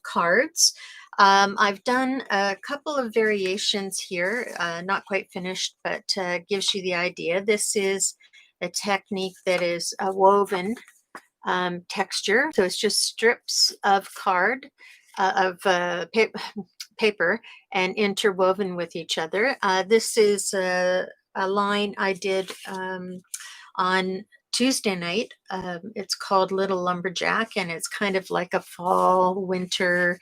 cards. I've done a couple of variations here, not quite finished, but gives you the idea. This is a technique that is a woven texture. So it's just strips of card, paper and interwoven with each other. This is a line I did on Tuesday night. It's called Little Lumberjack, and it's kind of like a fall, winter,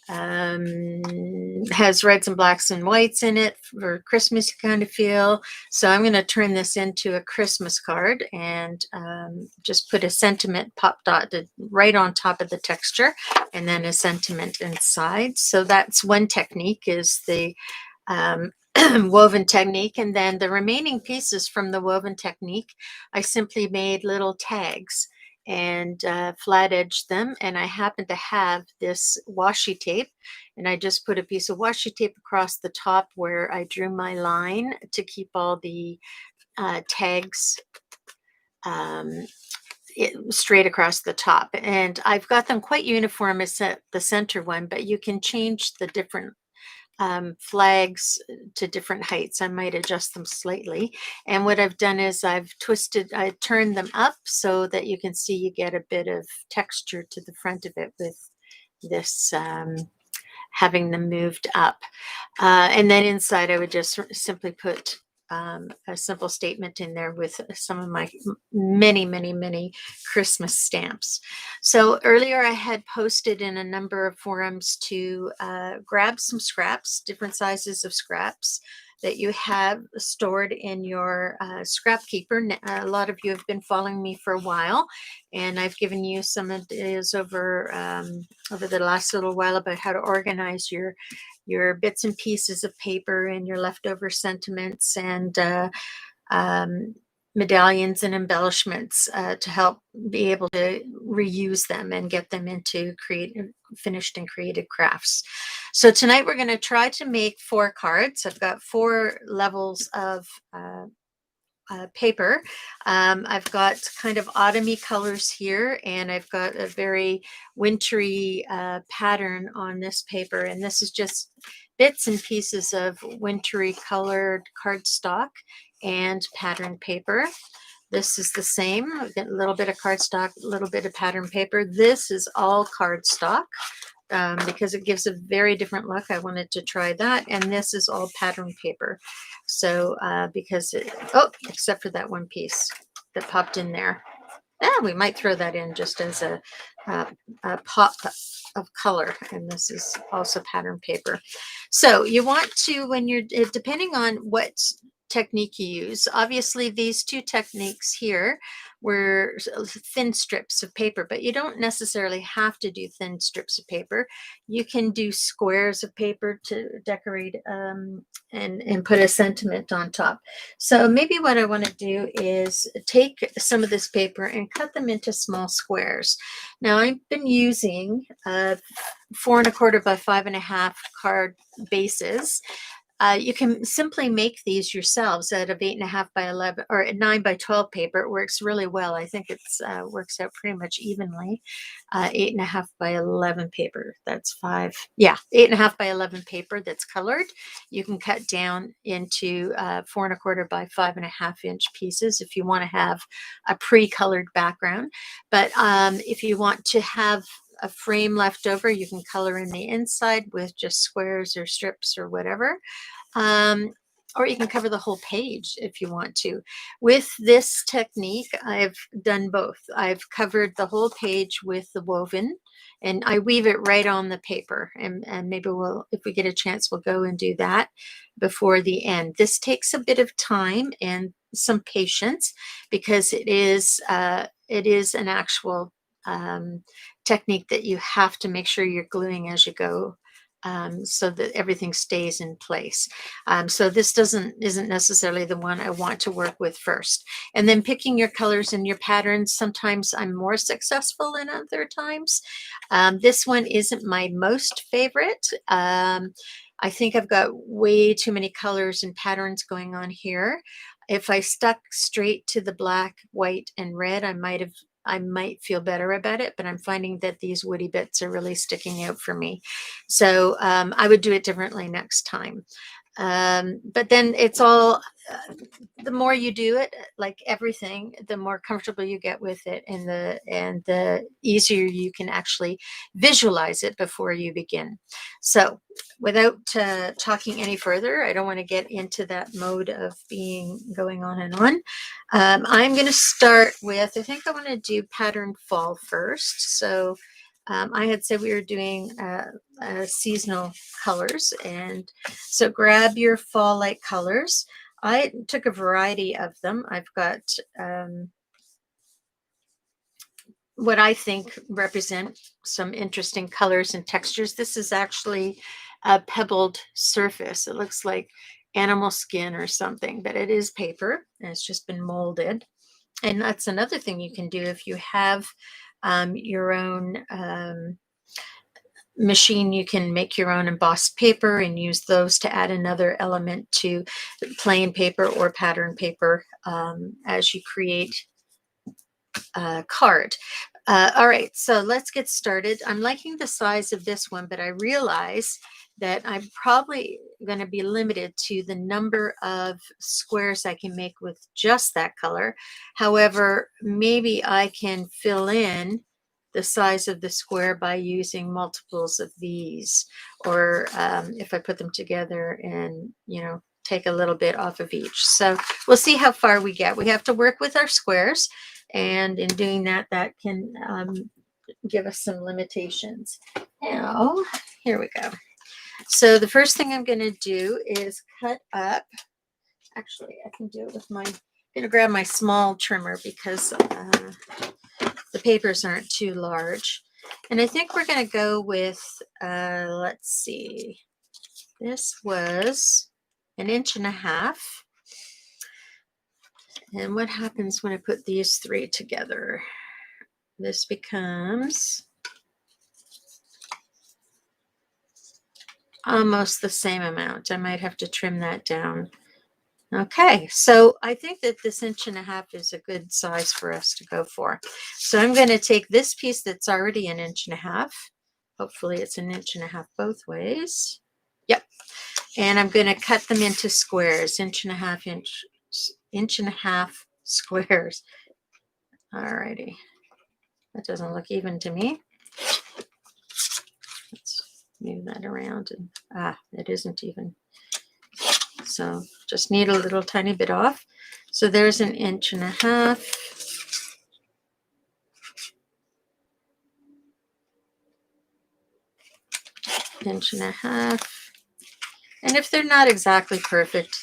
has reds and blacks and whites in it for Christmas kind of feel. So I'm going to turn this into a Christmas card and just put a sentiment pop dotted right on top of the texture, and then a sentiment inside. So that's one technique, is the woven technique. And then the remaining pieces from the woven technique, I simply made little tags and flat edged them. And I happen to have this washi tape, and I just put a piece of washi tape across the top where I drew my line to keep all the tags straight across the top. And I've got them quite uniform as the center one, but you can change the different flags to different heights. I might adjust them slightly. And what I've done is I turned them up so that you can see you get a bit of texture to the front of it with this having them moved up. And then inside I would just simply put a simple statement in there with some of my many Christmas stamps. So earlier I had posted in a number of forums to grab some scraps, different sizes of scraps that you have stored in your scrap keeper. A lot of you have been following me for a while, and I've given you some ideas over the last little while about how to organize your bits and pieces of paper and your leftover sentiments and medallions and embellishments to help be able to reuse them and get them into finished and created crafts. So tonight we're going to try to make 4 cards. I've got 4 levels of paper. I've got kind of autumny colors here, and I've got a very wintry pattern on this paper, and this is just bits and pieces of wintry colored cardstock and pattern paper. This is the same. I've got a little bit of cardstock, a little bit of pattern paper. This is all cardstock. Because it gives a very different look. I wanted to try that. And this is all pattern paper. So except for that one piece that popped in there. We might throw that in just as a pop of color. And this is also pattern paper. So you want to, when you're, depending on what technique you use, obviously these 2 techniques here were thin strips of paper, but you don't necessarily have to do thin strips of paper. You can do squares of paper to decorate and put a sentiment on top. So maybe what I want to do is take some of this paper and cut them into small squares. Now I've been using 4 1/4 by 5 1/2 card bases. You can simply make these yourselves out of 8 1/2 by 11 or 9 by 12 paper. It works really well. I think it's works out pretty much evenly. 8 1/2 by 11 paper. That's 5. Yeah, 8 1/2 by 11 paper that's colored. You can cut down into 4 1/4 by 5 1/2 inch pieces if you want to have a pre-colored background. But if you want to have a frame left over, you can color in the inside with just squares or strips or whatever. Or you can cover the whole page if you want to. With this technique, I've done both. I've covered the whole page with the woven, and I weave it right on the paper. And maybe if we get a chance, we'll go and do that before the end. This takes a bit of time and some patience because it is an actual technique that you have to make sure you're gluing as you go, so that everything stays in place. So this isn't necessarily the one I want to work with first. And then picking your colors and your patterns, sometimes I'm more successful than other times. This one isn't my most favorite. I think I've got way too many colors and patterns going on here. If I stuck straight to the black, white, and red, I might have I might feel better about it, but I'm finding that these woody bits are really sticking out for me. So I would do it differently next time. But then it's all, the more you do it, like everything, the more comfortable you get with it, and the easier you can actually visualize it before you begin. So without talking any further, I don't want to get into that mode of being going on and on. I'm going to start with, I think I want to do pattern fall first. So I had said we were doing seasonal colors, and so grab your fall light colors. I took a variety of them. I've got what I think represent some interesting colors and textures. This is actually a pebbled surface. It looks like animal skin or something, but it is paper and it's just been molded. And that's another thing you can do if you have your own machine. You can make your own embossed paper and use those to add another element to plain paper or pattern paper as you create a card. All right, so let's get started. I'm liking the size of this one, but I realize that I'm probably going to be limited to the number of squares I can make with just that color. However, maybe I can fill in the size of the square by using multiples of these, or if I put them together and, take a little bit off of each. So we'll see how far we get. We have to work with our squares, and in doing that, that can give us some limitations. Now, here we go. So the first thing I'm going to do is cut up. Actually, I can do it with my, I'm going to grab my small trimmer because the papers aren't too large. And I think we're going to go with, let's see, this was 1.5 inches. And what happens when I put these three together? This becomes almost the same amount. I might have to trim that down. Okay, so I think that this 1.5 inches is a good size for us to go for. So I'm going to take this piece that's already 1.5 inches. Hopefully it's 1.5 inches both ways. Yep. And I'm going to cut them into squares, 1.5 inch squares. All righty. That doesn't look even to me. Let's move that around, and it isn't even. So just need a little tiny bit off. So there's 1.5 inches. Inch and a half. And if they're not exactly perfect,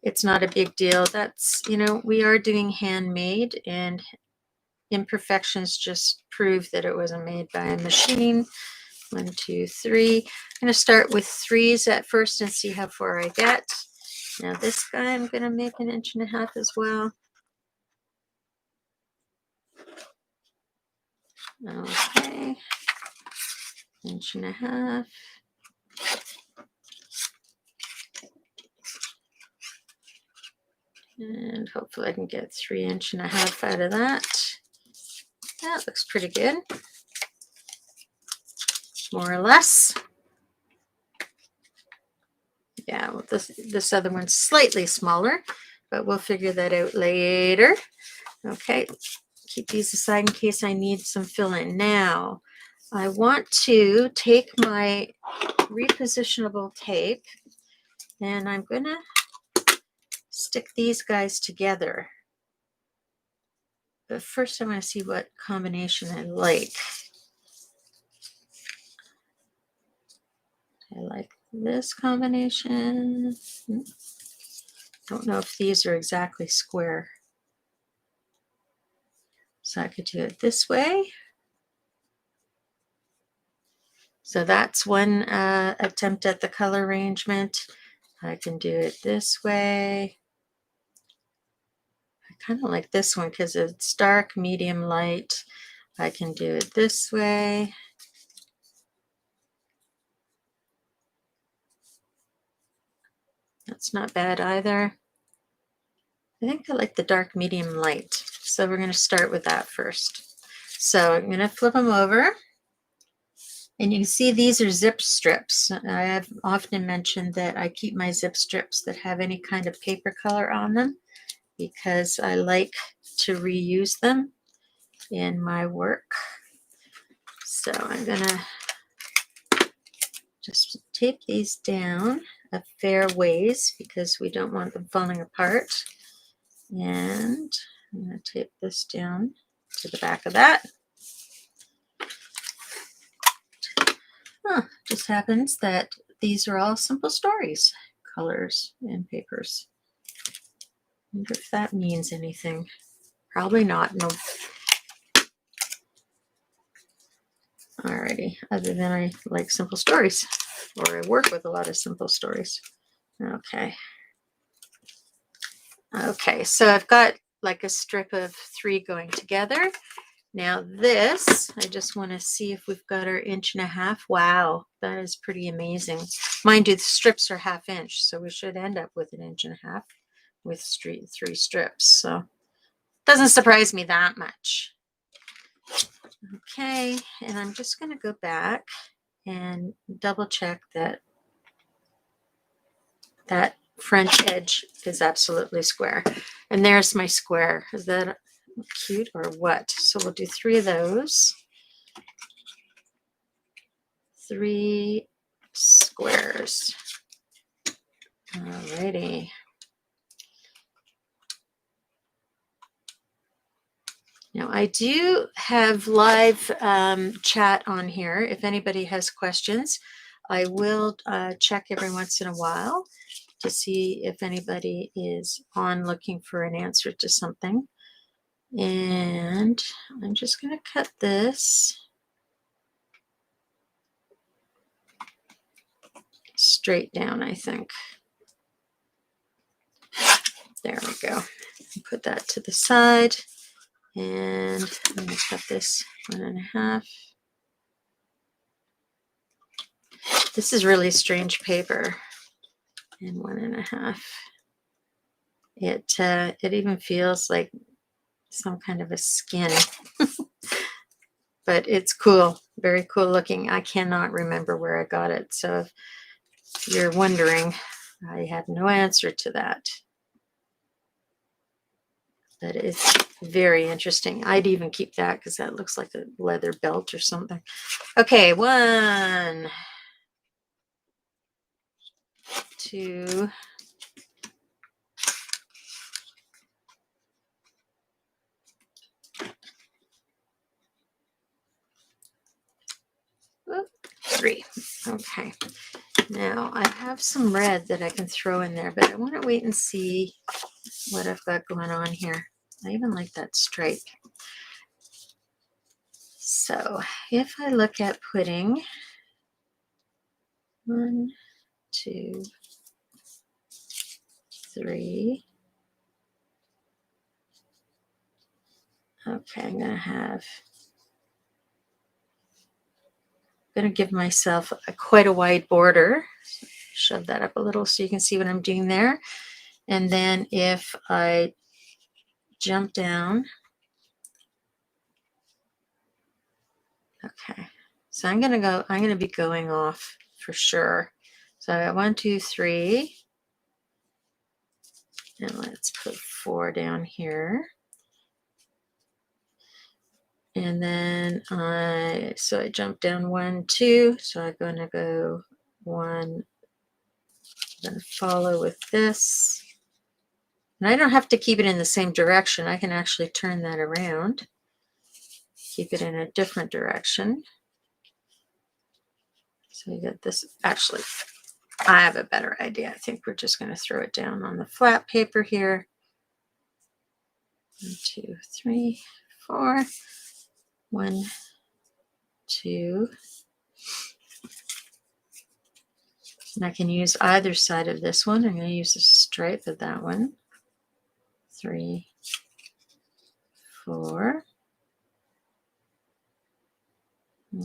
it's not a big deal. That's, we are doing handmade, and imperfections just prove that it wasn't made by a machine. 1, 2, 3. I'm going to start with 3s at first and see how far I get. Now this guy I'm going to make 1.5 inches as well. Okay, 1.5 inches. And hopefully I can get 3.5 inches out of that. That looks pretty good. More or less. Yeah, well, this other one's slightly smaller, but we'll figure that out later. Okay, keep these aside in case I need some fill-in. Now, I want to take my repositionable tape, and I'm going to stick these guys together. But first I want to see what combination I like. I like this combination. Don't know if these are exactly square. So I could do it this way. So that's one attempt at the color arrangement. I can do it this way. I kind of like this one because it's dark, medium, light. I can do it this way. That's not bad either. I think I like the dark, medium, light. So we're going to start with that first. So I'm going to flip them over. And you can see these are zip strips. I have often mentioned that I keep my zip strips that have any kind of paper color on them because I like to reuse them in my work. So I'm going to just tape these down a fair ways because we don't want them falling apart. And I'm going to tape this down to the back of that. Just happens that these are all Simple Stories colors and papers. I wonder if that means anything. Probably not. No. Alrighty. Other than I like Simple Stories, or I work with a lot of Simple Stories. Okay. Okay. So I've got like a strip of 3 going together. Now this, I just want to see if we've got our 1.5 inches. Wow, that is pretty amazing. Mind you, the strips are 1/2 inch, so we should end up with 1.5 inches with 3 strips. So doesn't surprise me that much. Okay, and I'm just going to go back and double check that that French edge is absolutely square. And there's my square. Is that cute or what? So we'll do 3 of those. 3 squares. Alrighty. Now I do have live chat on here. If anybody has questions, I will check every once in a while to see if anybody is on looking for an answer to something. And I'm just going to cut this straight down, I think. There we go. Put that to the side. And I'm going to cut this 1.5. This is really strange paper. And 1.5. It even feels like some kind of a skin. But it's cool. Very cool looking. I cannot remember where I got it. So if you're wondering, I have no answer to that. But it's very interesting. I'd even keep that because that looks like a leather belt or something. Okay, 1, 2, 3. Okay. Now I have some red that I can throw in there, but I want to wait and see what I've got going on here. I even like that stripe. So if I look at putting 1, 2, 3. Okay, I'm gonna give myself quite a wide border. Shove that up a little so you can see what I'm doing there. And then if I jump down, okay. So I'm gonna be going off for sure. So I got 1, 2, 3. And let's put 4 down here. And then so I jump down 1, 2. So I'm gonna go 1, then follow with this. And I don't have to keep it in the same direction. I can actually turn that around. Keep it in a different direction. So you get this. Actually, I have a better idea. I think we're just going to throw it down on the flat paper here. 1, 2, 3, 4. 1, 2. And I can use either side of this one. I'm going to use a stripe of that one. 3, 4.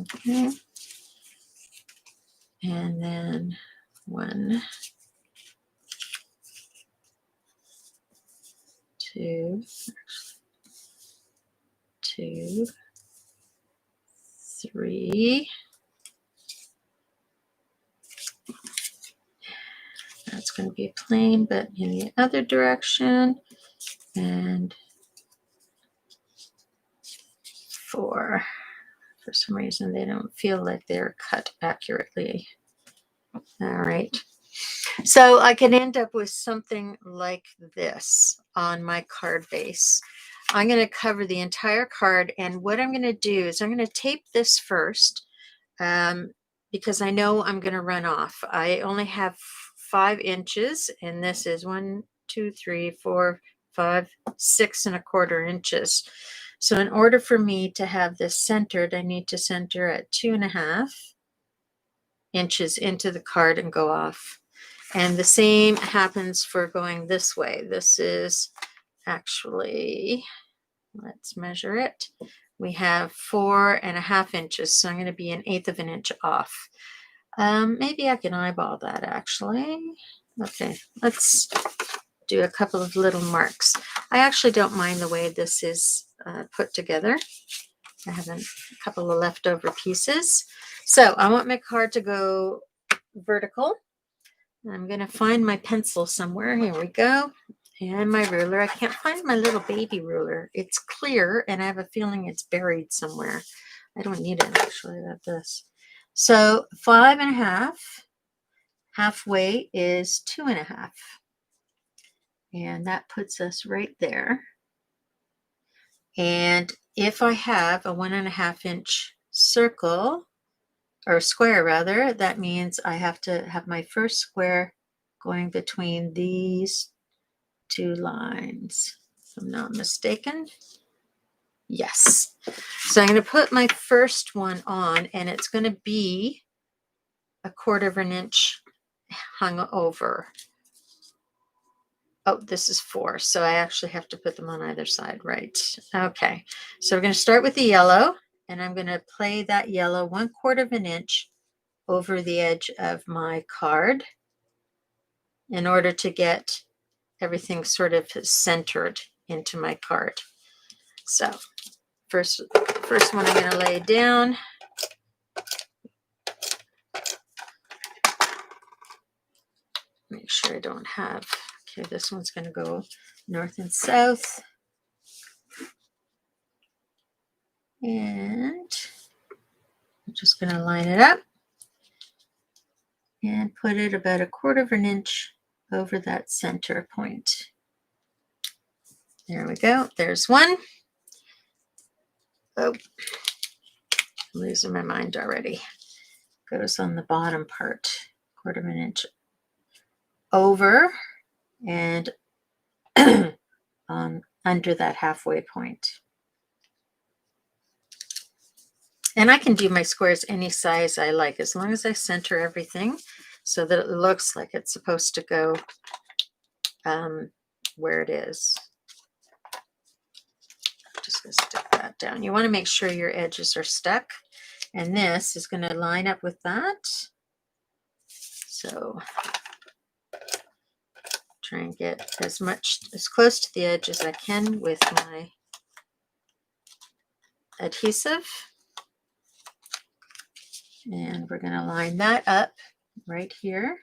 Okay. And then 1, 2. 2, 3. That's going to be plain, but in the other direction. And 4. For some reason, they don't feel like they're cut accurately. All right. So I can end up with something like this on my card base. I'm going to cover the entire card, and what I'm going to do is I'm going to tape this first because I know I'm going to run off. I only have 5 inches, and this is 1, 2, 3, 4, 5, 6¼ inches. So in order for me to have this centered, I need to center at 2½ inches into the card and go off. And the same happens for going this way. This is actually, let's measure it. We have 4½ inches, so I'm going to be 1/8 of an inch off. Maybe I can eyeball that actually. Okay, let's do a couple of little marks. I actually don't mind the way this is put together. I have a couple of leftover pieces. So I want my card to go vertical. I'm going to find my pencil somewhere. Here we go. And my ruler. I can't find my little baby ruler. It's clear, and I have a feeling it's buried somewhere. I don't need it, actually. Like this. So 5½ halfway is 2½. And that puts us right there. And if I have a 1½ inch circle, or square rather, that means I have to have my first square going between these 2 lines, if I'm not mistaken. Yes. So I'm going to put my first one on, and it's going to be 1/4 inch hung over. Oh, this is 4, so I actually have to put them on either side, right? Okay, so we're going to start with the yellow, and I'm going to play that yellow 1/4 inch over the edge of my card in order to get everything sort of centered into my card. So first one I'm going to lay down. Make sure I don't have, okay, this one's going to go north and south. And I'm just going to line it up and put it about 1/4 inch over that center point. There we go. There's one. Oh, I'm losing my mind already. Goes on the bottom part, 1/4 inch over and under that halfway point. And I can do my squares any size I like, as long as I center everything so that it looks like it's supposed to go where it is. Just going to stick that down. You want to make sure your edges are stuck. And this is going to line up with that. So try and get as close to the edge as I can with my adhesive. And we're going to line that up right here.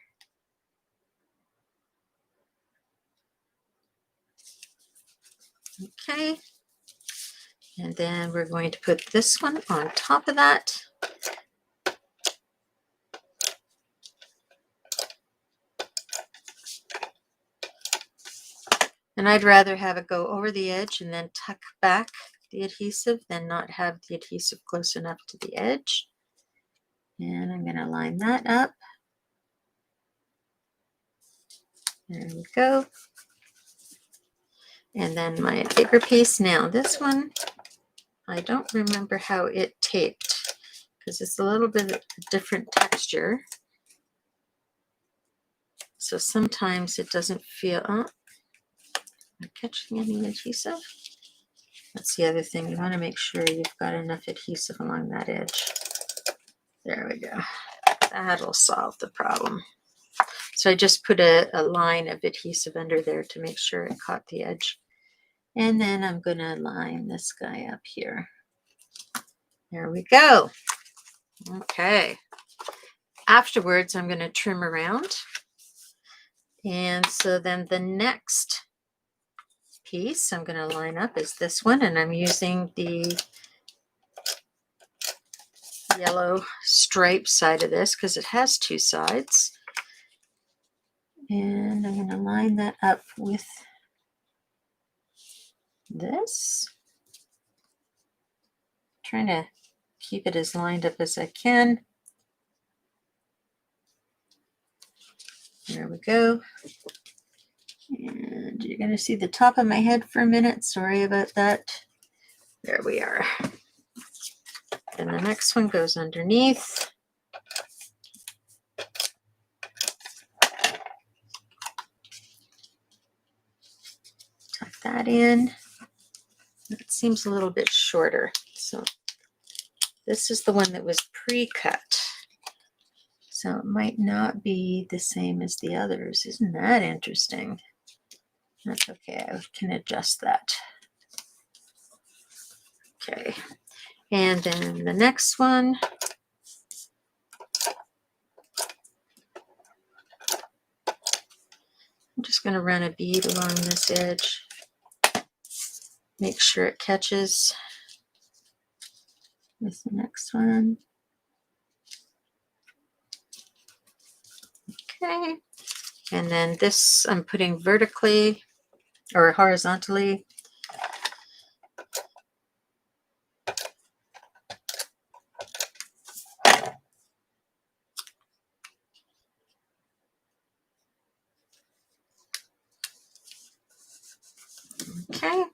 Okay. And then we're going to put this one on top of that. And I'd rather have it go over the edge and then tuck back the adhesive than not have the adhesive close enough to the edge. And I'm going to line that up. There we go. And then my paper piece. Now this one, I don't remember how it taped because it's a little bit of a different texture. So sometimes it doesn't feel, am I catching any adhesive? That's the other thing. You want to make sure you've got enough adhesive along that edge. There we go. That'll solve the problem. So I just put a line of adhesive under there to make sure it caught the edge. And then I'm going to line this guy up here. There we go. Okay. Afterwards, I'm going to trim around. And so then the next piece I'm going to line up is this one, and I'm using the yellow stripe side of this because it has two sides. And I'm going to line that up with this. Trying to keep it as lined up as I can. There we go. And you're going to see the top of my head for a minute. Sorry about that. There we are. And the next one goes underneath. Tuck that in. That seems a little bit shorter. So this is the one that was pre-cut. So it might not be the same as the others. Isn't that interesting? That's okay. I can adjust that. Okay. And then the next one. I'm just going to run a bead along this edge. Make sure it catches with the next one. Okay. And then this I'm putting vertically or horizontally. Okay.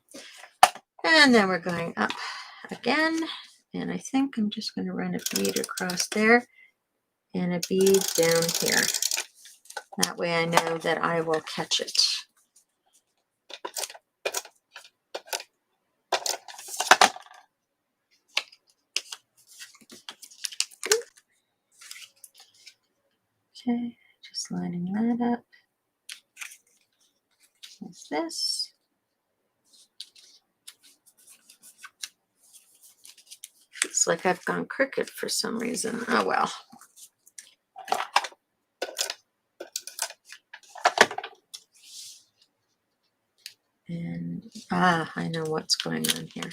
And then we're going up again. And I think I'm just going to run a bead across there and a bead down here. That way I know that I will catch it. Okay, just lining that up. There's this. It's like I've gone crooked for some reason. Oh well. And I know what's going on here.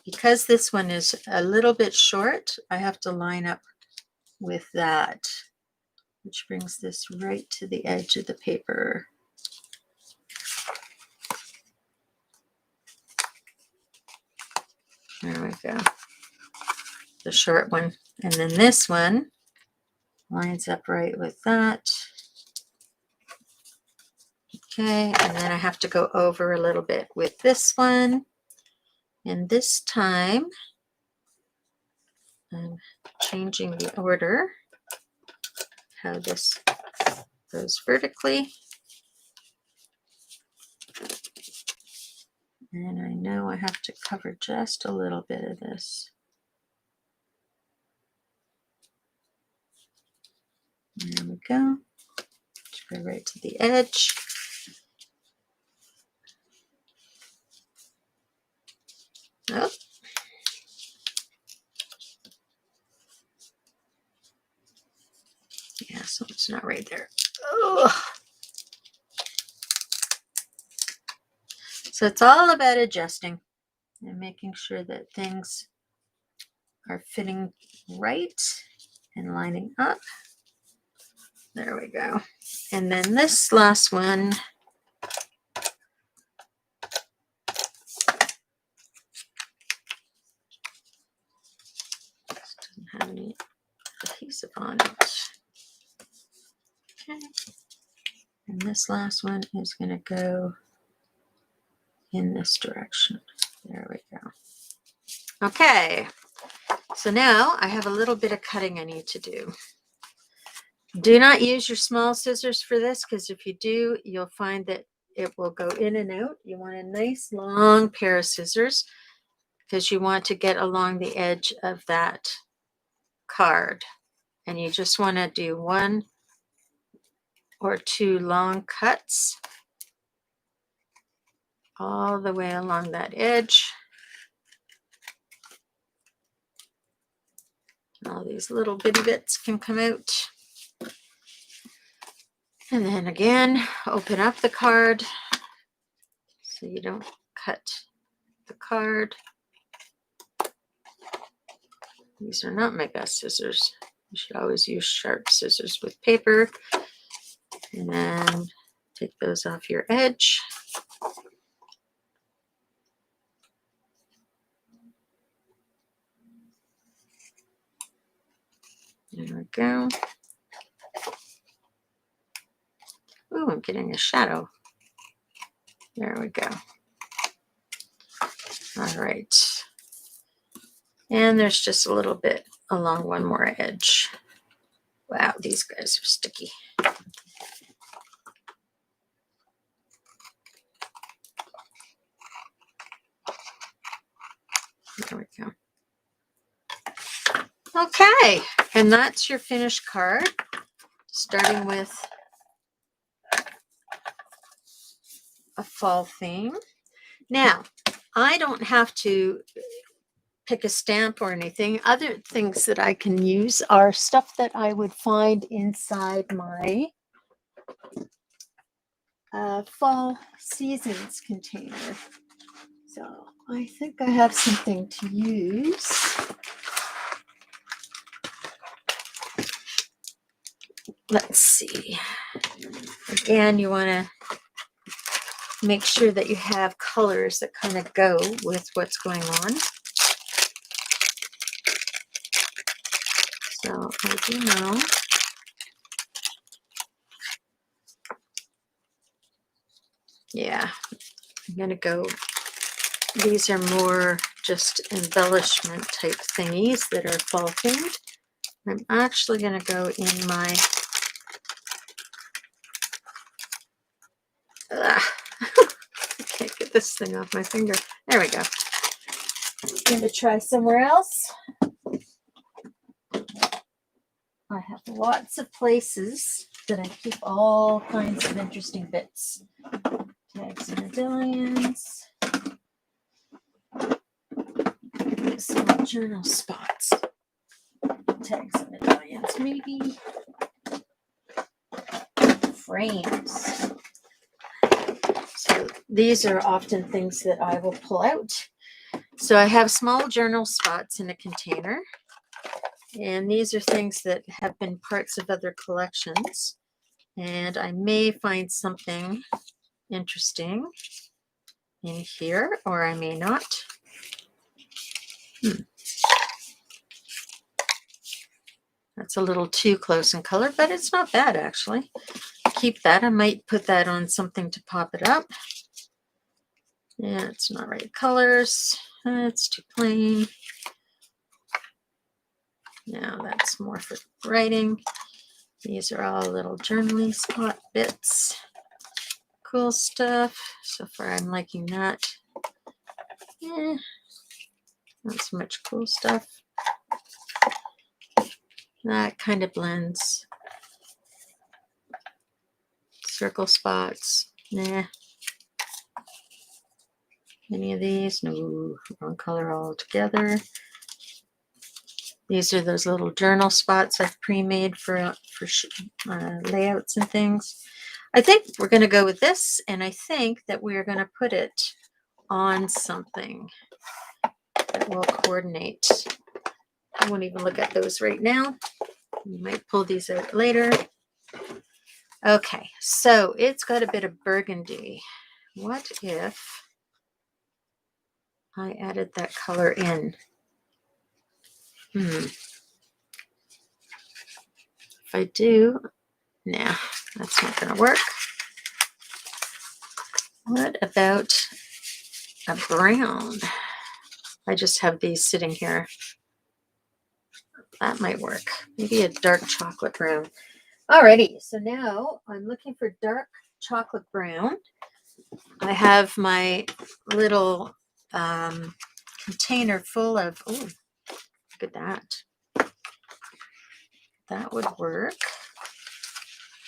Because this one is a little bit short, I have to line up with that, which brings this right to the edge of the paper. There we go. The short one. And then this one lines up right with that. Okay, and then I have to go over a little bit with this one. And this time, I'm changing the order, how this goes vertically. And I know I have to cover just a little bit of this. There we go. Just go right to the edge. Oh. Yeah, so it's not right there. Oh. So it's all about adjusting and making sure that things are fitting right and lining up. There we go. And then this last one, doesn't have any adhesive on it. Okay. And this last one is going to go in this direction. There we go. Okay. So now I have a little bit of cutting I need to do. Do not use your small scissors for this, because if you do, you'll find that it will go in and out. You want a nice long pair of scissors because you want to get along the edge of that card. And you just want to do 1 or 2 long cuts. all the way along that edge. All these little bitty bits can come out. And then again, open up the card so you don't cut the card. These are not my best scissors. You should always use sharp scissors with paper. And then take those off your edge. There we go. Ooh, I'm getting a shadow. There we go. All right. And there's just a little bit along one more edge. Wow, these guys are sticky. There we go. Okay, and that's your finished card, starting with a fall theme. Now, I don't have to pick a stamp or anything. Other things that I can use are stuff that I would find inside my fall seasons container. So I think I have something to use. Let's see. Again, you want to make sure that you have colors that kind of go with what's going on. So I do know. Yeah, I'm going to go. These are more just embellishment type thingies that are fall themed. I'm actually going to go in my I can't get this thing off my finger. There we go. I'm going to try somewhere else. I have lots of places that I keep all kinds of interesting bits. Tags and medallions. Some journal spots. Tags and medallions, maybe. Frames. So these are often things that I will pull out. So I have small journal spots in a container. And these are things that have been parts of other collections. And I may find something interesting in here, or I may not. That's a little too close in color, but it's not bad actually. Keep that. I might put that on something to pop it up. Yeah, it's not right colors. It's too plain. Now that's more for writing. These are all little journaling spot bits. Cool stuff. So far I'm liking that. Yeah, not so much cool stuff. That kind of blends. Circle spots. Nah. Any of these? No, wrong color altogether. These are those little journal spots I've pre-made for layouts and things. I think we're going to go with this, and I think that we're going to put it on something that will coordinate. I won't even look at those right now. You might pull these out later. Okay, so it's got a bit of burgundy. What if I added that color in? If I do, nah, that's not going to work. What about a brown? I just have these sitting here. That might work. Maybe a dark chocolate brown. Alrighty, so now I'm looking for dark chocolate brown. I have my little container full of, oh, look at that. That would work.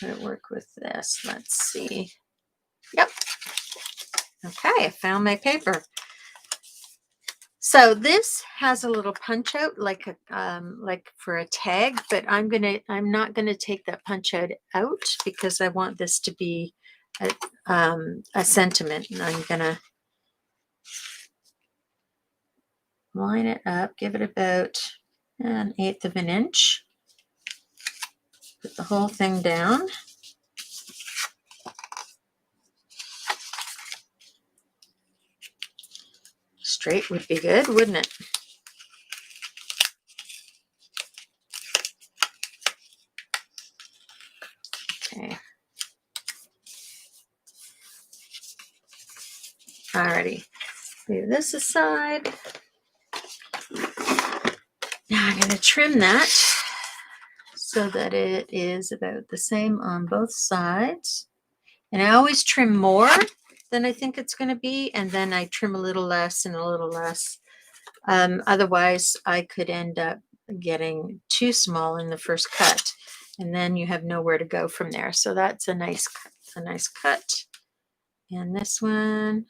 Would it work with this? Let's see. Yep. Okay, I found my paper. So this has a little punch out like for a tag, but I'm not gonna take that punch out because I want this to be a sentiment, and I'm gonna line it up, give it about 1/8 of an inch, put the whole thing down. Straight would be good, wouldn't it? Okay. Alrighty. Leave this aside. Now I'm going to trim that so that it is about the same on both sides. And I always trim more than I think it's going to be, and then I trim a little less and a little less. Otherwise, I could end up getting too small in the first cut, and then you have nowhere to go from there. So that's a nice cut. And this one.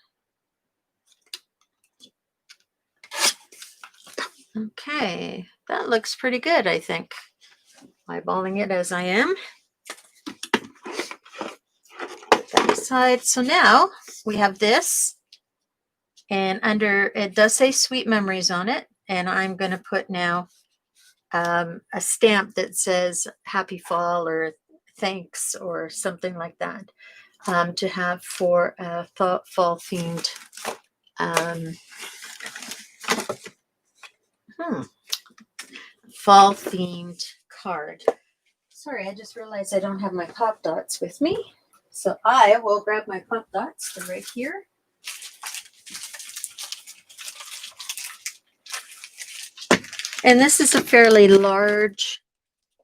Okay, that looks pretty good, I think. Eyeballing it as I am. Put that aside. So now we have this, and under it does say Sweet Memories on it, and I'm going to put now a stamp that says Happy Fall or Thanks or something like that, to have for a fall themed fall themed card. Sorry, I just realized I don't have my pop dots with me. So I will grab my pop dots. They're right here. And this is a fairly large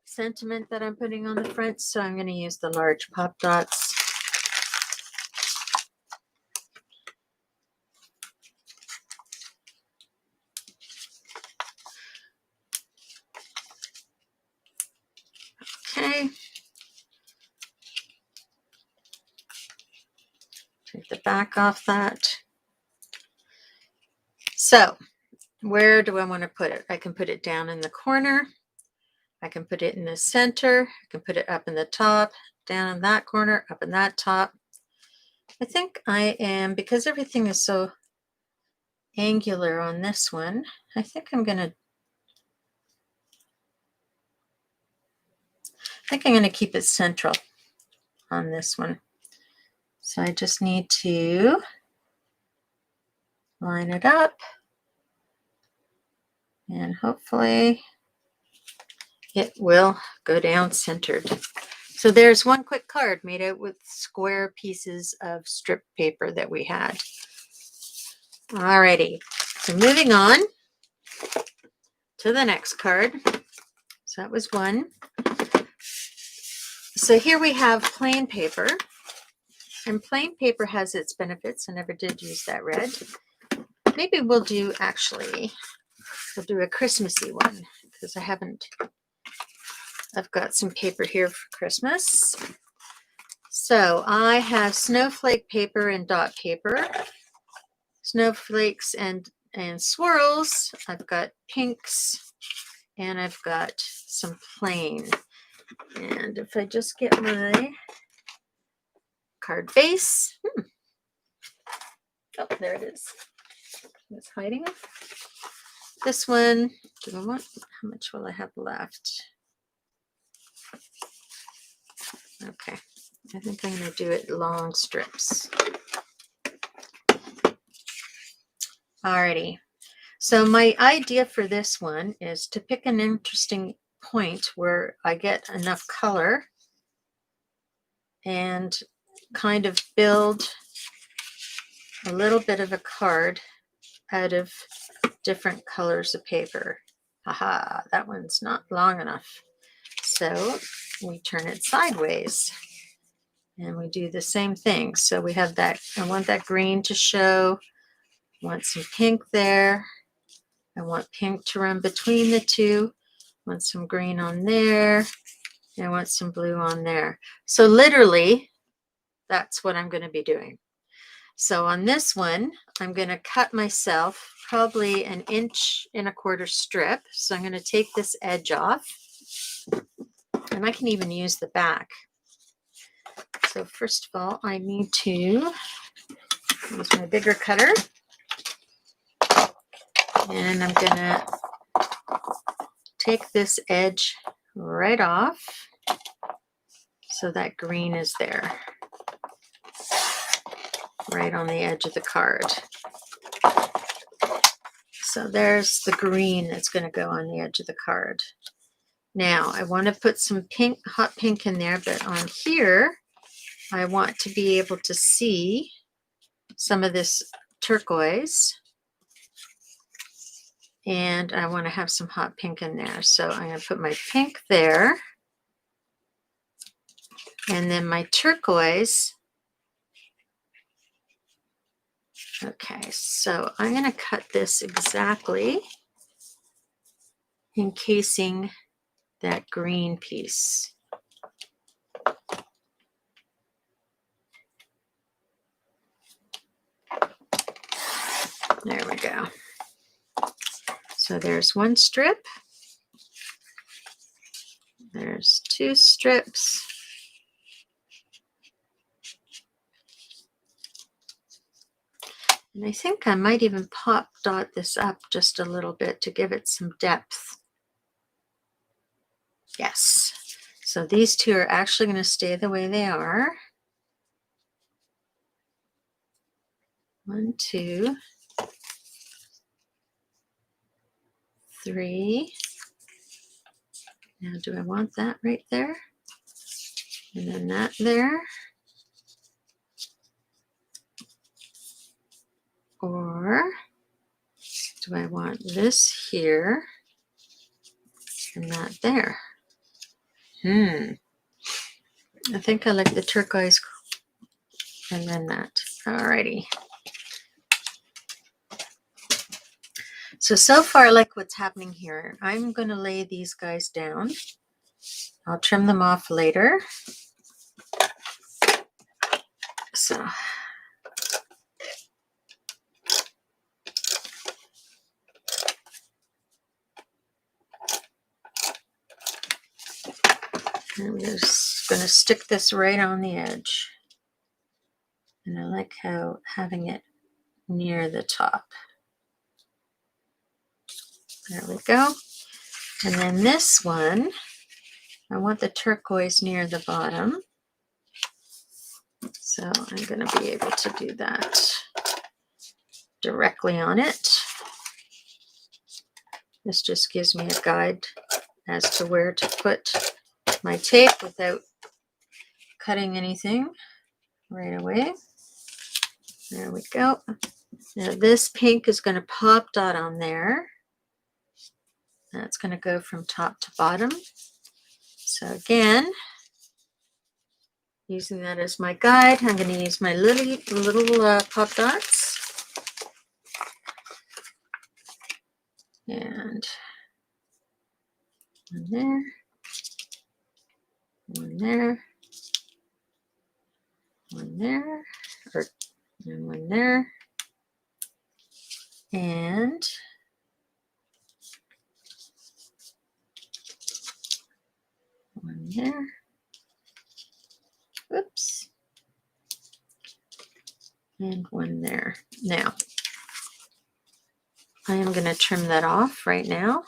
sentiment that I'm putting on the front, so I'm going to use the large pop dots. Okay. Take the back off that. So where do I want to put it? I can put it down in the corner. I can put it in the center. I can put it up in the top, down in that corner, up in that top. I think I am, because everything is so angular on this one, I think I'm going to keep it central on this one. So I just need to line it up, and hopefully it will go down centered. So there's one quick card made out with square pieces of strip paper that we had. Alrighty, so moving on to the next card. So that was one. So here we have plain paper, and plain paper has its benefits. I never did use that red. Maybe we'll do a Christmassy one, because I've got some paper here for Christmas. So I have snowflake paper and dot paper, snowflakes and swirls. I've got pinks, and I've got some plain. And if I just get my card base, oh, there it is. It's hiding. This one, how much will I have left? Okay, I think I'm going to do it long strips. Alrighty, so my idea for this one is to pick an interesting point where I get enough color and kind of build a little bit of a card out of different colors of paper. Haha, that one's not long enough. So we turn it sideways and we do the same thing. So we have that, I want that green to show, I want some pink there. I want pink to run between the two. I want some green on there. And I want some blue on there. So literally, that's what I'm going to be doing. So on this one, I'm going to cut myself probably 1.25 inch strip. So I'm going to take this edge off, and I can even use the back. So first of all, I need to use my bigger cutter, and I'm going to take this edge right off so that green is there, right on the edge of the card. So there's the green that's going to go on the edge of the card. Now I want to put some pink, hot pink in there, but on here I want to be able to see some of this turquoise, and I want to have some hot pink in there. So I'm going to put my pink there, and then my turquoise. Okay, so I'm going to cut this exactly encasing that green piece. There we go. So there's one strip. There's two strips. And I think I might even pop dot this up just a little bit to give it some depth. Yes. So these two are actually going to stay the way they are. 1, 2, 3. Now, do I want that right there? And then that there? Or do I want this here and that there? I think I like the turquoise and then that. Alrighty. So far I like what's happening here. I'm going to lay these guys down. I'll trim them off later. So I'm just going to stick this right on the edge. And I like how having it near the top. There we go. And then this one, I want the turquoise near the bottom. So I'm going to be able to do that directly on it. This just gives me a guide as to where to put my tape without cutting anything right away. There we go. Now this pink is going to pop dot on there. That's going to go from top to bottom. So again, using that as my guide, I'm going to use my little pop dots. And one there, one there, one there, and one there, and one there. Oops. And one there. Now, I am going to trim that off right now.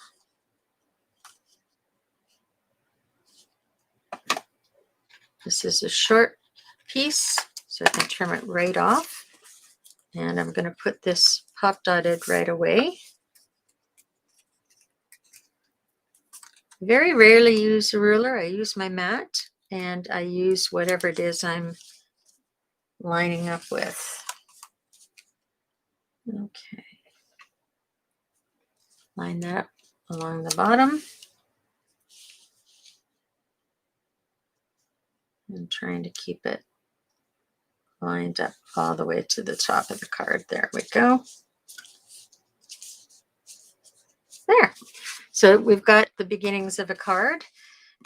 This is a short piece, so I can trim it right off. And I'm going to put this pop dotted right away. Very rarely use a ruler. I use my mat, and I use whatever it is I'm lining up with. Okay. Line that up along the bottom. I'm trying to keep it lined up all the way to the top of the card. There we go. There. So we've got the beginnings of a card.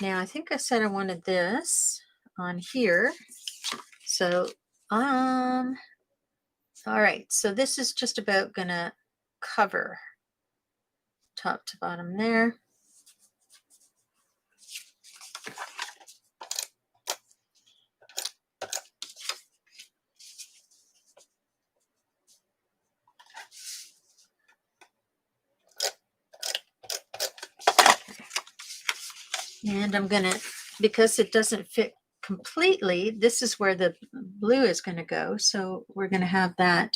Now I think I said I wanted this on here. So All right, so this is just about gonna cover top to bottom there. And I'm gonna, because it doesn't fit completely, this is where the blue is gonna go. So we're gonna have that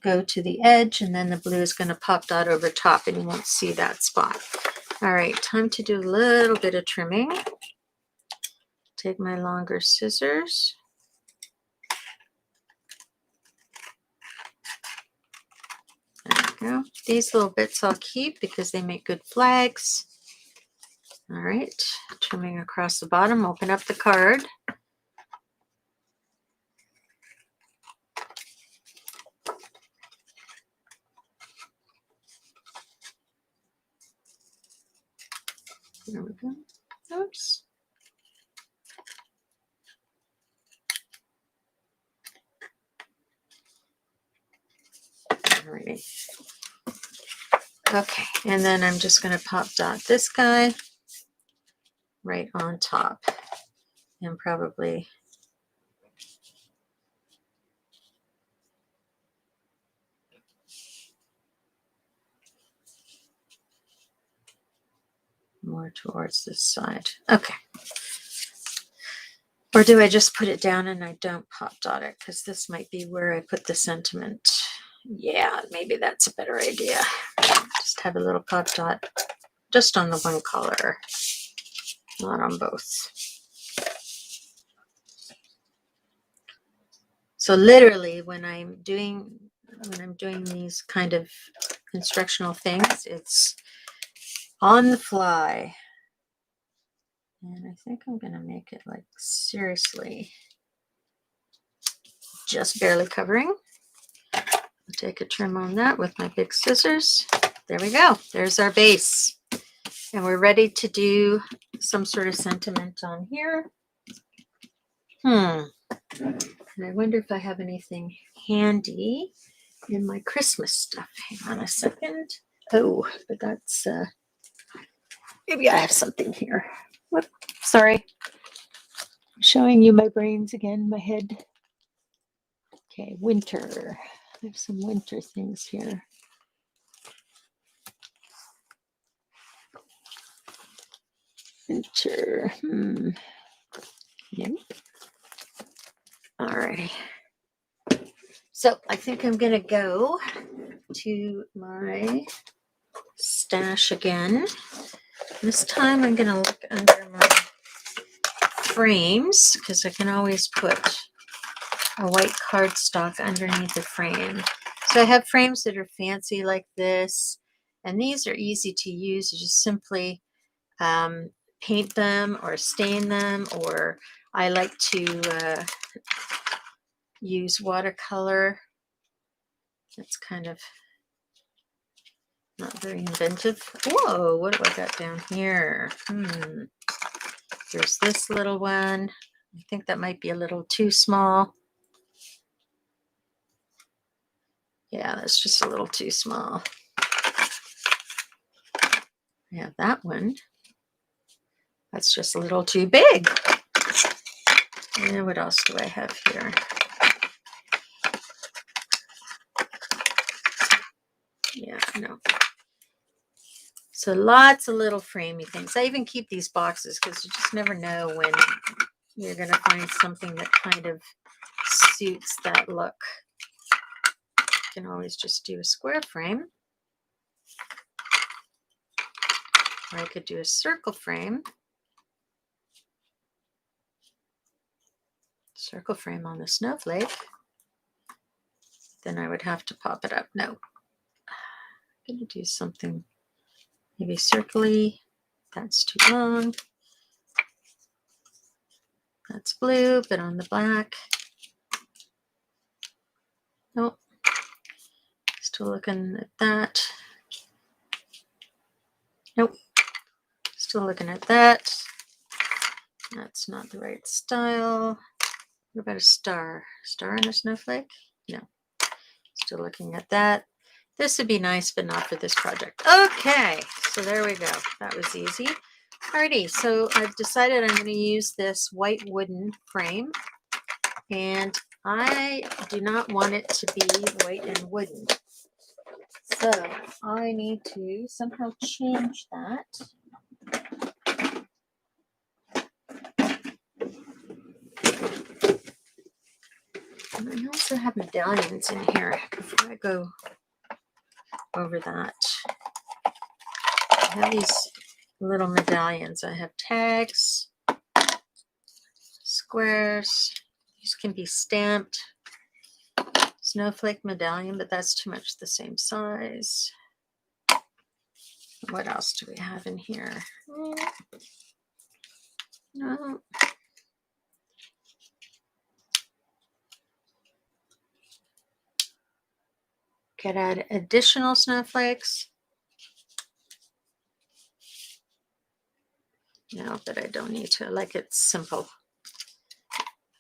go to the edge, and then the blue is gonna pop dot over top and you won't see that spot. All right, time to do a little bit of trimming. Take my longer scissors. There we go. These little bits I'll keep because they make good flags. All right, trimming across the bottom, open up the card. There we go. Oops. Alrighty. Okay, and then I'm just going to pop dot this guy right on top, and probably more towards this side. Okay. Or do I just put it down and I don't pop dot it? Because this might be where I put the sentiment. Yeah, maybe that's a better idea. Just have a little pop dot just on the one color, not on both. So literally when I'm doing these kind of instructional things, it's on the fly. And I think I'm going to make it like seriously just barely covering. I'll take a trim on that with my big scissors. There we go. There's our base. And we're ready to do some sort of sentiment on here. And I wonder if I have anything handy in my Christmas stuff. Hang on a second. Oh, but that's, maybe I have something here. Whoop, sorry. I'm showing you my brains again, my head. Okay, winter. I have some winter things here. Winter. Yep. Alrighty. So I think I'm gonna go to my stash again. This time I'm gonna look under my frames because I can always put a white cardstock underneath the frame. So I have frames that are fancy like this, and these are easy to use. You just simply paint them or stain them, or I like to use watercolor. It's kind of not very inventive. Whoa, what do I got down here? There's this little one. I think that might be a little too small. Yeah, that's just a little too small. I have that one. That's just a little too big. And what else do I have here? Yeah, no. So lots of little framey things. I even keep these boxes because you just never know when you're going to find something that kind of suits that look. You can always just do a square frame. Or I could do a circle frame. Circle frame on the snowflake. Then I would have to pop it up. No. I'm going to do something maybe circly. That's too long. That's blue, but on the black. Nope. Still looking at that. Nope. Still looking at that. That's not the right style. What about a star? Star on a snowflake? No, still looking at that. This would be nice, but not for this project. Okay, so there we go. That was easy. Alrighty, so I've decided I'm going to use this white wooden frame, and I do not want it to be white and wooden. So I need to somehow change that. And I also have medallions in here before I go over that. I have these little medallions. I have tags, squares. These can be stamped. Snowflake medallion, but that's too much the same size. What else do we have in here? No. Could add additional snowflakes. No, but I don't need to. I like it simple.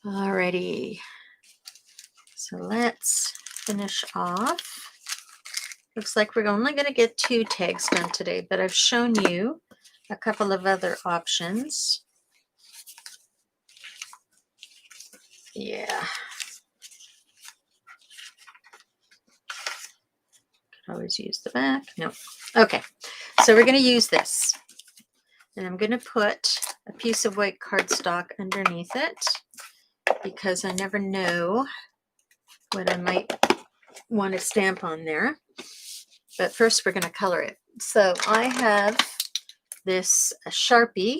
Alrighty. So let's finish off. Looks like we're only going to get 2 tags done today, but I've shown you a couple of other options. Yeah. Could always use the back. No. Okay. So we're going to use this. And I'm going to put a piece of white cardstock underneath it because I never know what I might want to stamp on there. But first we're going to color it. So I have this Sharpie.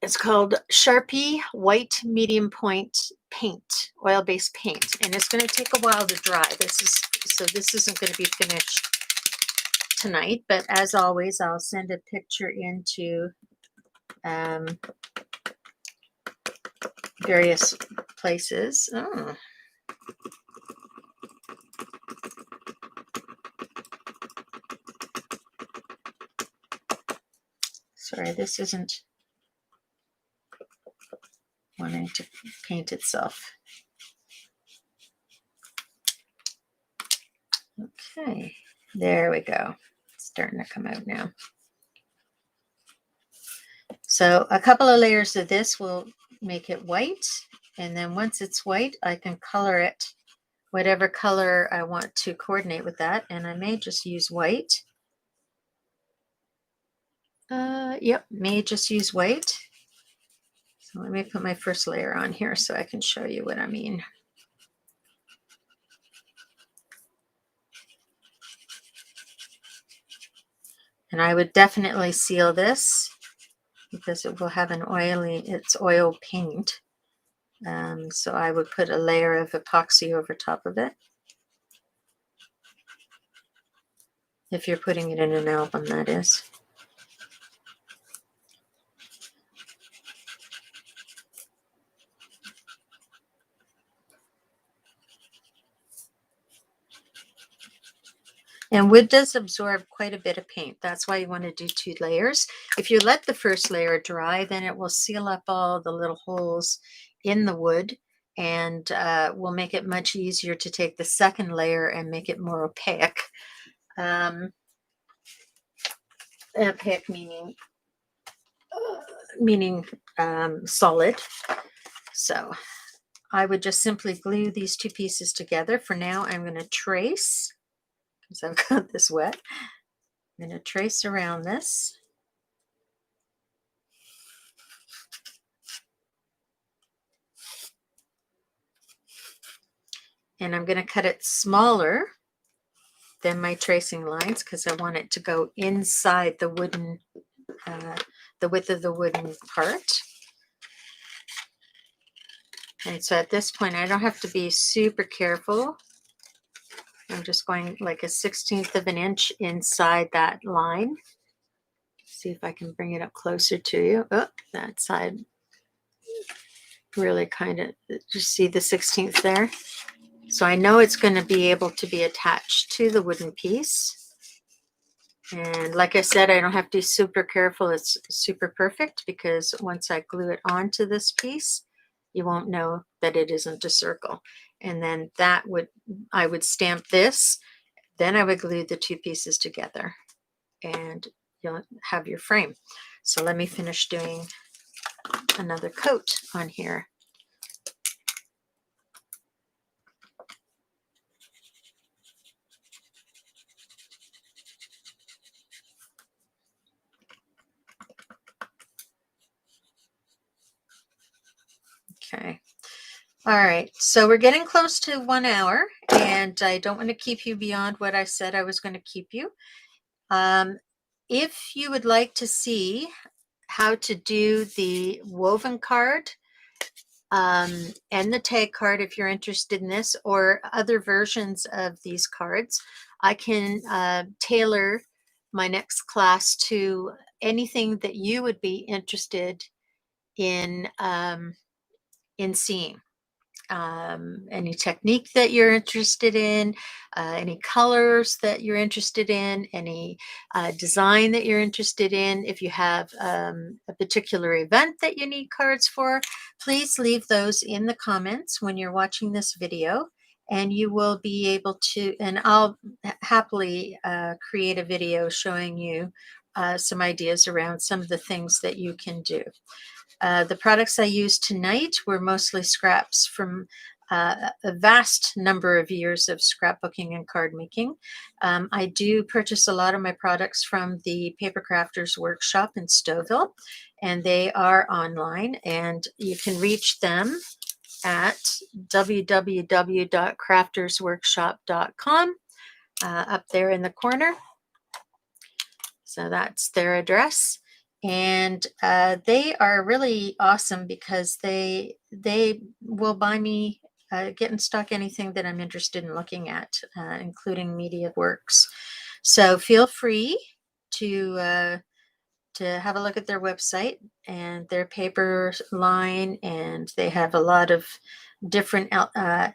It's called Sharpie White Medium Point Paint, oil-based paint. And it's going to take a while to dry. This isn't going to be finished tonight, but as always, I'll send a picture into various places. Oh. Sorry, this isn't wanting to paint itself. Okay, there we go. It's starting to come out now. So a couple of layers of this will make it white, and then once it's white, I can color it whatever color I want to coordinate with that, and I may just use white. Yep, may just use white. So let me put my first layer on here so I can show you what I mean. And I would definitely seal this because it will have an it's oil paint. So I would put a layer of epoxy over top of it. If you're putting it in an album, that is. And wood does absorb quite a bit of paint. That's why you want to do 2 layers. If you let the first layer dry, then it will seal up all the little holes in the wood and will make it much easier to take the second layer and make it more opaque. Opaque meaning solid. So I would just simply glue these 2 pieces together. For now, I'm going to trace. Because I've got this wet. I'm going to trace around this. And I'm going to cut it smaller than my tracing lines because I want it to go inside the wooden, the width of the wooden part. And so at this point, I don't have to be super careful. I'm just going like a 1/16 of an inch inside that line. See if I can bring it up closer to you. Oh, that side really kind of, just see the 1/16 there. So I know it's going to be able to be attached to the wooden piece. And like I said, I don't have to be super careful. It's super perfect because once I glue it onto this piece, you won't know that it isn't a circle. And then I would stamp this, then I would glue the two pieces together and you'll have your frame. So let me finish doing another coat on here. Okay. All right, so we're getting close to 1 hour, and I don't want to keep you beyond what I said I was going to keep you. If you would like to see how to do the woven card and the tag card, if you're interested in this, or other versions of these cards, I can tailor my next class to anything that you would be interested in seeing. Any technique that you're interested in, any colors that you're interested in, any design that you're interested in. If you have a particular event that you need cards for, please leave those in the comments when you're watching this video, and you will be able to, and I'll happily create a video showing you some ideas around some of the things that you can do. The products I used tonight were mostly scraps from a vast number of years of scrapbooking and card making. I do purchase a lot of my products from the Paper Crafters Workshop in Stouffville, and they are online, and you can reach them at www.craftersworkshop.com up there in the corner. So that's their address. And they are really awesome because they will buy me, get in stock anything that I'm interested in looking at, including media works. So feel free to have a look at their website and their paper line, and they have a lot of different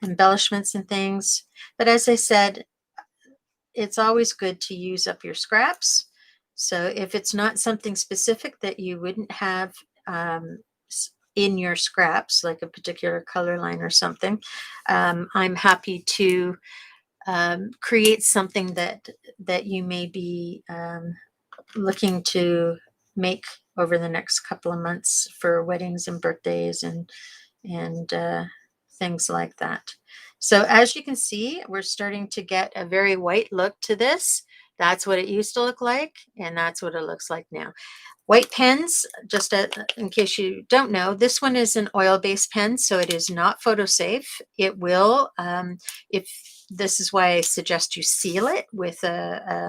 embellishments and things. But as I said, it's always good to use up your scraps. So if it's not something specific that you wouldn't have in your scraps, like a particular color line or something, I'm happy to create something that you may be looking to make over the next couple of months for weddings and birthdays and things like that. So as you can see, we're starting to get a very white look to this. That's what it used to look like, and that's what it looks like now. White pens, just in case you don't know, this one is an oil-based pen, so it is not photo safe. It will, if this is why I suggest you seal it with a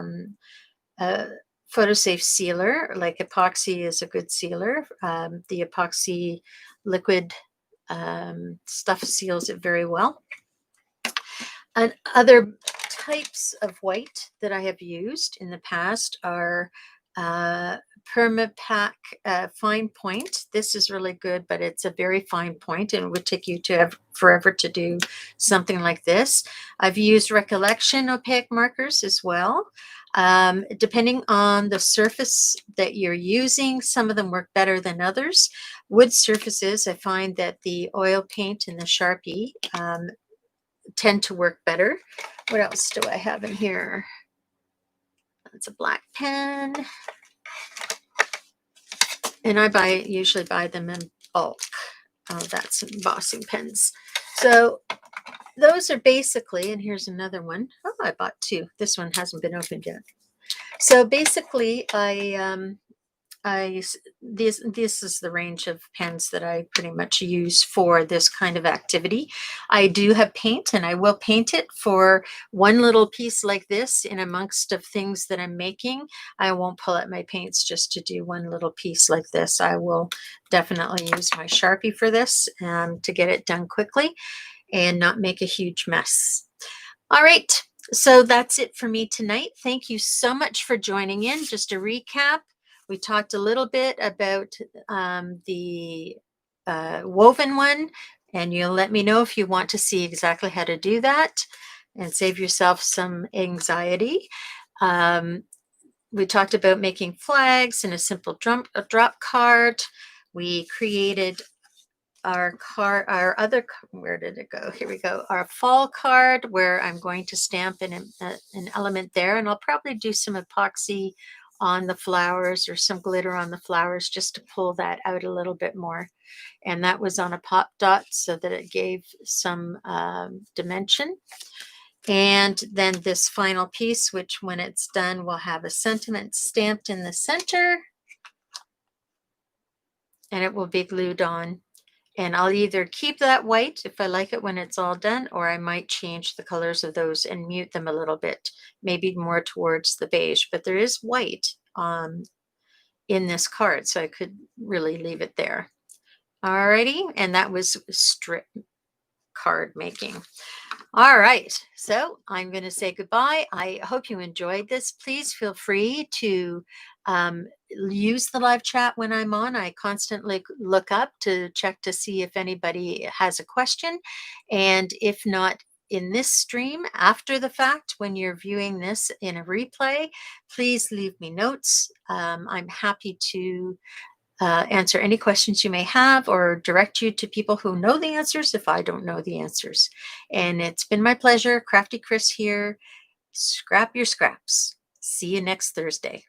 photo safe sealer, like epoxy is a good sealer. The epoxy liquid stuff seals it very well. And other types of white that I have used in the past are Permapack fine point. This is really good, but it's a very fine point, and it would take you to forever to do something like this. I've used Recollection opaque markers as well. Depending on the surface that you're using, some of them work better than others. Wood surfaces, I find that the oil paint and the Sharpie tend to work better. What else do I have in here? It's a black pen. And I usually buy them in bulk. That's embossing pens. So those are basically, and here's another one. Oh, I bought two. This one hasn't been opened yet. So basically, this is the range of pens that I pretty much use for this kind of activity. I do have paint, and I will paint it for one little piece like this in amongst of things that I'm making. I won't pull out my paints just to do one little piece like this. I will definitely use my Sharpie for this to get it done quickly and not make a huge mess. All right, so that's it for me tonight. Thank you so much for joining in. Just a recap. We talked a little bit about the woven one, and you'll let me know if you want to see exactly how to do that and save yourself some anxiety. We talked about making flags and a simple drop card. We created where did it go? Here we go. Our fall card where I'm going to stamp an element there, and I'll probably do some epoxy on the flowers or some glitter on the flowers just to pull that out a little bit more. And that was on a pop dot so that it gave some dimension. And then this final piece, which when it's done, will have a sentiment stamped in the center, and it will be glued on. And I'll either keep that white if I like it when it's all done, or I might change the colors of those and mute them a little bit, maybe more towards the beige. But there is white in this card, so I could really leave it there. Alrighty, and that was strip card making. All right, so I'm going to say goodbye. I hope you enjoyed this. Please feel free to use the live chat when I'm on. I constantly look up to check to see if anybody has a question. And if not in this stream, after the fact, when you're viewing this in a replay, please leave me notes. I'm happy to answer any questions you may have or direct you to people who know the answers if I don't know the answers. And it's been my pleasure. Crafty Chris here. Scrap your scraps. See you next Thursday.